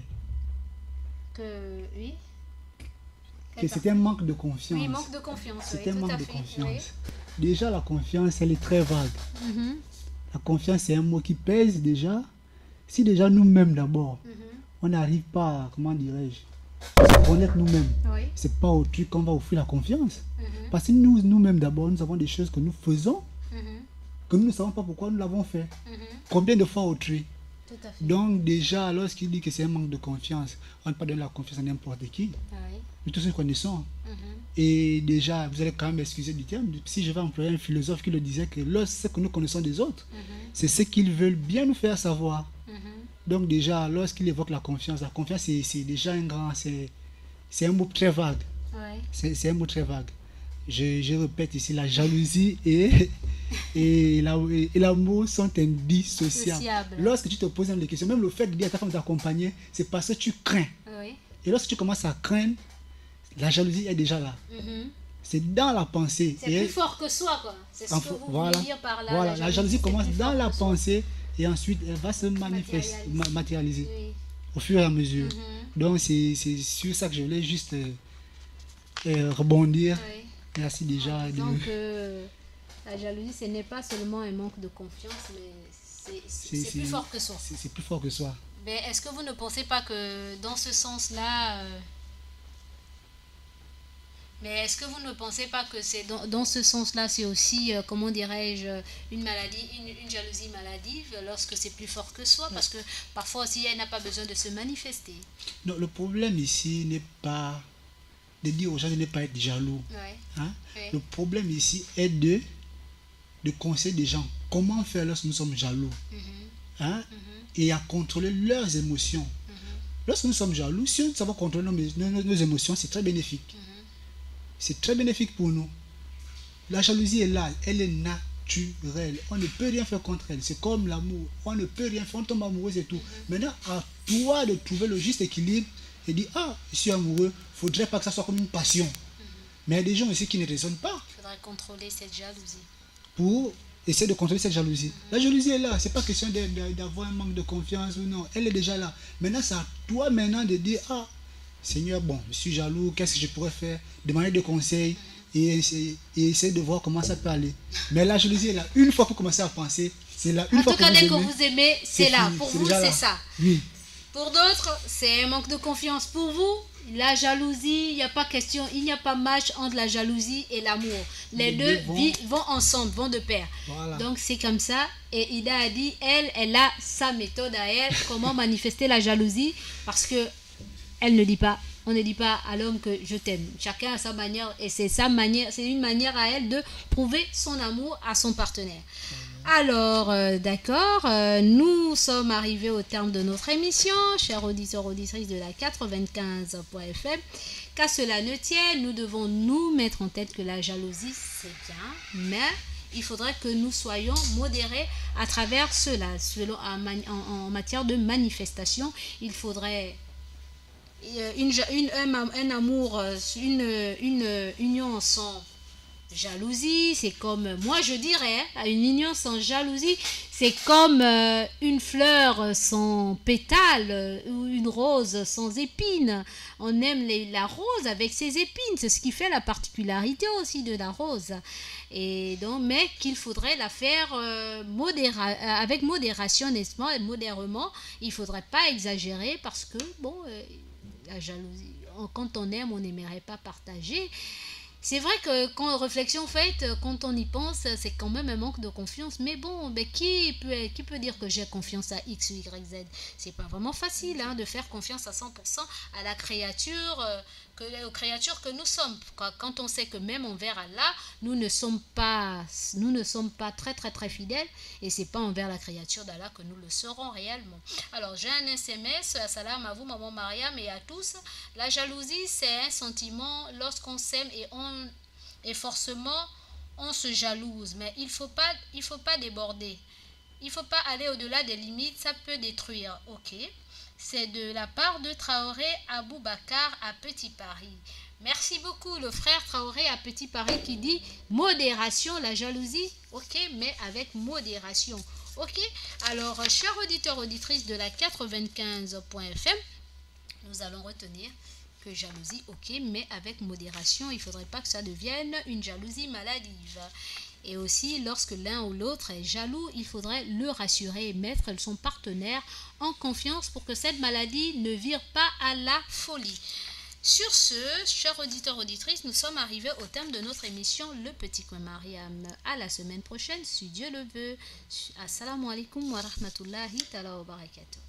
Oui.
Que c'était un manque de confiance.
Oui, manque de confiance.
C'était un manque de confiance.
Oui.
Déjà, la confiance, elle est très vague. La confiance, c'est un mot qui pèse déjà. Si déjà nous-mêmes d'abord, on n'arrive pas, comment dirais-je, à se connaître nous-mêmes, c'est pas au truc qu'on va offrir la confiance. Parce que nous-mêmes d'abord, nous avons des choses que nous faisons, que nous ne savons pas pourquoi nous l'avons fait. Combien de fois autrui?
Tout à fait.
Donc déjà, lorsqu'il dit que c'est un manque de confiance, on ne peut pas donner la confiance à n'importe qui. Nous tous nous connaissons. Et déjà, vous allez quand même excuser du terme, si je vais employer un philosophe qui le disait que ce que nous connaissons des autres, c'est ce qu'ils veulent bien nous faire savoir. Donc déjà, lorsqu'il évoque la confiance c'est déjà c'est un mot très vague. C'est un mot très vague. Je répète ici, la jalousie et l'amour sont indissociables. Lorsque tu te poses des questions, même le fait de dire à ta femme d'accompagner, c'est parce que tu crains. Et lorsque tu commences à craindre, la jalousie est déjà là. C'est dans la pensée.
C'est plus fort que soi, quoi. C'est ce que vous voulez dire par là.
Voilà, la jalousie commence dans la pensée et ensuite elle va se matérialiser au fur et à mesure. Donc c'est sur ça que je voulais juste rebondir. Merci déjà.
Donc la jalousie, ce n'est pas seulement un manque de confiance, mais c'est plus fort que soi.
C'est plus fort que soi.
Mais est-ce que vous ne pensez pas que dans ce sens-là... Mais est-ce que vous ne pensez pas que c'est dans ce sens-là, c'est aussi, comment dirais-je, une maladie, une jalousie maladive lorsque c'est plus fort que soi? Parce que parfois aussi, elle n'a pas besoin de se manifester.
Non, le problème ici n'est pas de dire aux gens de ne pas être jaloux. Le problème ici est de conseiller des gens comment faire lorsque nous sommes jaloux. Et à contrôler leurs émotions. Lorsque nous sommes jaloux, si nous savons contrôler nos émotions, c'est très bénéfique. C'est très bénéfique pour nous. La jalousie est là, elle est naturelle. On ne peut rien faire contre elle. C'est comme l'amour. On ne peut rien faire, on tombe amoureux, c'est tout. Maintenant, à toi de trouver le juste équilibre et dire, je suis amoureux, il ne faudrait pas que ça soit comme une passion. Mais il y a des gens aussi qui ne raisonnent pas.
Il faudrait contrôler cette jalousie.
Pour essayer de contrôler cette jalousie. La jalousie est là. Ce n'est pas question d'avoir un manque de confiance ou non. Elle est déjà là. Maintenant, c'est à toi maintenant de dire, Seigneur, bon, je suis jaloux, qu'est-ce que je pourrais faire? Demander des conseils et essayer de voir comment ça peut aller. Mais la jalousie est là. Une fois que vous commencez à penser, c'est là.
En tout cas, dès que vous aimez, c'est là. Pour vous, c'est ça.
Oui.
Pour d'autres, c'est un manque de confiance. Pour vous, la jalousie, il n'y a pas question, il n'y a pas match entre la jalousie et l'amour. Les deux vont ensemble, vont de pair.
Voilà.
Donc c'est comme ça. Et Ida a dit, elle a sa méthode à elle, comment manifester la jalousie, parce que elle ne dit pas, on ne dit pas à l'homme que je t'aime. Chacun a sa manière et c'est sa manière, c'est une manière à elle de prouver son amour à son partenaire. Alors, d'accord, nous sommes arrivés au terme de notre émission, chers auditeurs, auditrices de la 95.fm. Qu'à cela ne tienne, nous devons nous mettre en tête que la jalousie, c'est bien, mais il faudrait que nous soyons modérés à travers cela. En matière de manifestation, il faudrait un amour, une union sans jalousie. C'est comme, moi je dirais, une union sans jalousie, c'est comme une fleur sans pétales ou une rose sans épines. On aime la rose avec ses épines, c'est ce qui fait la particularité aussi de la rose. Et donc, mais qu'il faudrait la faire avec modération, n'est-ce pas, modérément. Il ne faudrait pas exagérer parce que, bon, la jalousie, quand on aime, on n'aimerait pas partager. C'est vrai que quand réflexion faite, quand on y pense, c'est quand même un manque de confiance. Mais bon, qui peut dire que j'ai confiance à X ou Y, Z? C'est pas vraiment facile de faire confiance à 100% à la créature, aux créatures que nous sommes. Quand on sait que même envers Allah, nous ne sommes pas très très très fidèles, et c'est pas envers la créature d'Allah que nous le serons réellement. Alors j'ai un SMS, salam à vous maman Mariam et à tous. La jalousie, c'est un sentiment lorsqu'on s'aime et forcément on se jalouse, mais il faut pas déborder. Il faut pas aller au-delà des limites, ça peut détruire. Ok. C'est de la part de Traoré Aboubacar à Petit Paris. Merci beaucoup, le frère Traoré à Petit Paris qui dit modération, la jalousie, ok, mais avec modération. Ok, alors, chers auditeurs, auditrices de la 95.fm, nous allons retenir que jalousie, ok, mais avec modération. Il ne faudrait pas que ça devienne une jalousie maladive. Et aussi, lorsque l'un ou l'autre est jaloux, il faudrait le rassurer et mettre son partenaire en confiance pour que cette maladie ne vire pas à la folie. Sur ce, chers auditeurs, auditrices, nous sommes arrivés au terme de notre émission Le Petit Coin Mariam. À la semaine prochaine, si Dieu le veut. Assalamu alaikum wa rahmatullahi ta'ala wa barakatuh.